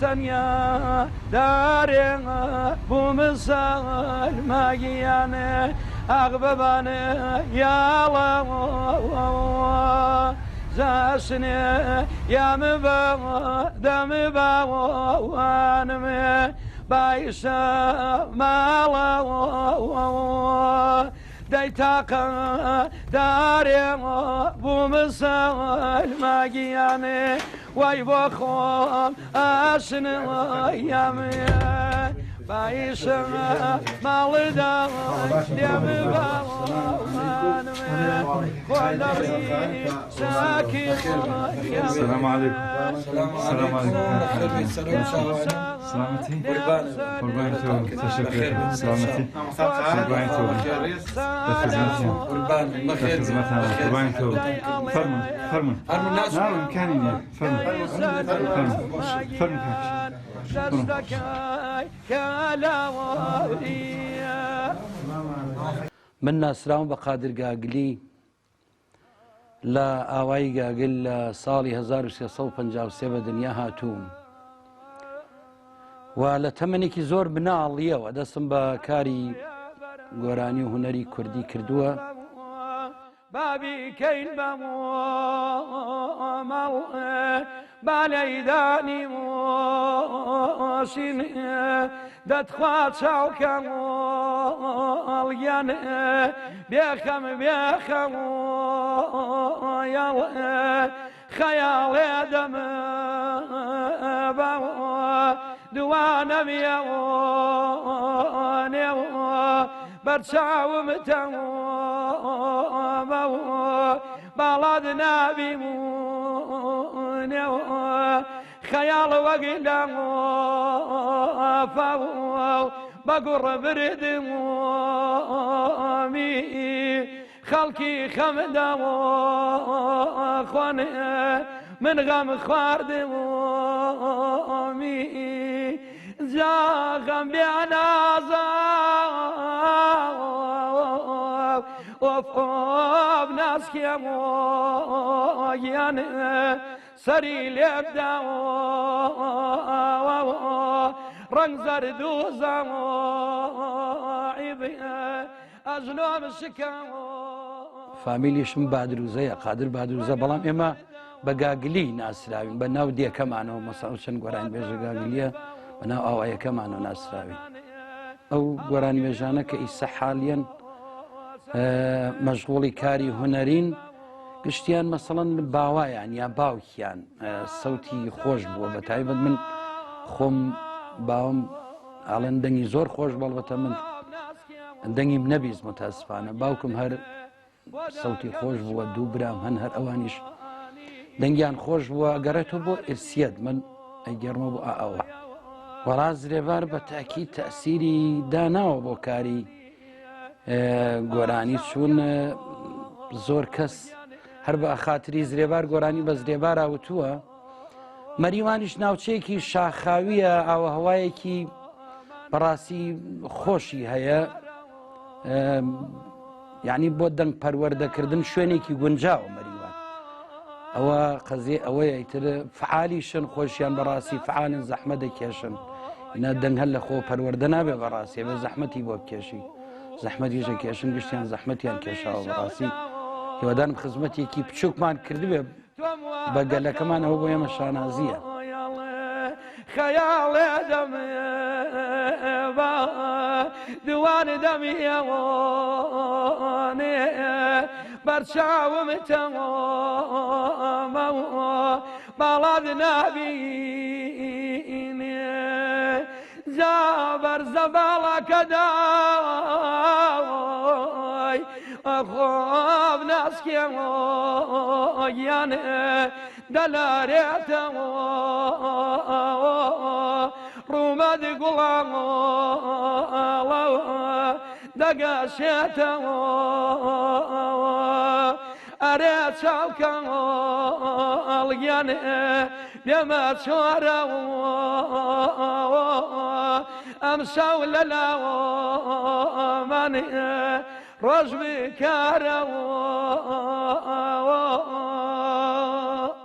تنيا داري بومسال ماجياني أغبباني يا الله زاسني يا مبا دم با وانمي بايسا مالا ديتاقا داري بومسال ماجياني ويبخم أسني يامي بايسا مالدا دم با وانمي ولري ساكن السلام عليكم. السلام عليكم. سلامتي. قربان تو تشكر. سلامتي. قربان تو. خدمتنا. قربان تو. فرمن. نعم إمكاني. فرمن. من ناسراون بقادر قاقلي لا آواي قاقل صالي 1353 دنيا هاتوم ولا تمنيكي زور بناڵیە و دەستم بە کاری گۆرانی و هونەری کوردی کردووە بابی کەین بەمۆمەڵ بالەیدانی مۆسین دەتخوا چاوکەمۆڵیان بێخەم یاڵ خەیاڵێ دەمە بەوە دوانەمیەوە بەرچاوم تەمەوە باڵاد نابیمونەوە خەیاڵ وەگیلەوە بەگوڕ بردممی خەڵکی خەمدەوە خوانێ من غەم خواردممی زاغم بعنازا وفوف ناس كيموين سري لبدا رنگ زردوزا عيبي أزلوم سكاو فاميليشم بادروزة قادر بادروزة بلام إما بقاقلي ناسراوين بناو دي كمانو مساوشن قران بيجا قاقلية بناو آوايا كمانو ناسراوين أو قراني بيجانا كإيسا حاليا مشغولي كاري هنرين قشتيان مثلا باوا يعني يا باوكيان صوتي خوش بو بتايبد من خوم باوم على دنگي زور خوش بالبتا من دنگي بنبيز متاسفانه باوكم هر صوتي خوش بو دو برام هن هر اوانيش دنگيان خوش بو قرأتو بو ارسياد من ايجرمو بو اوه وراز ريبار بتأكيد تأثيري داناو بو كاري گۆرانی چوون زۆر کەس هەر بە خاتری زرێبار گۆرانی بە زرێبار ئاوتووە مەریوانیش ناوچەیەکی شاخاویە ئاوە هەوایەکی بەڕاستی خۆشی هەیە یعنی بۆ دەنگ پەروەردەکردن شوێنێکی گونجاوە مەریوان ئەوە قەزێ ئەوەیە ئیتر فعالیشن خۆشیان بەڕاستی فعالن زەحمە دەکێشن ئینا دەنگ هەر لە خۆ پەروەردە نابێ بەڕاستی بە زەحمەتی بۆ بکێشی زەحمەتیشە کێشن گشتیان زەحمەتیان کێشاوە بەڕاستی هیوادارم خزمەتێکی بچووکمان کردبێ بە گەلەکەمان ئەوە بۆ ئێمە شانازیە خەیاڵێ دەمێ دوان دەمیەوەنێ بەرچاوم تەمەوە باڵاد نابینێ زابر زبالك داوي أخوف ناس كيان دلاريت رومد قلام دقاشيت أريد شوكا الجن بما تشورا أمسوا للا من رجبي كارا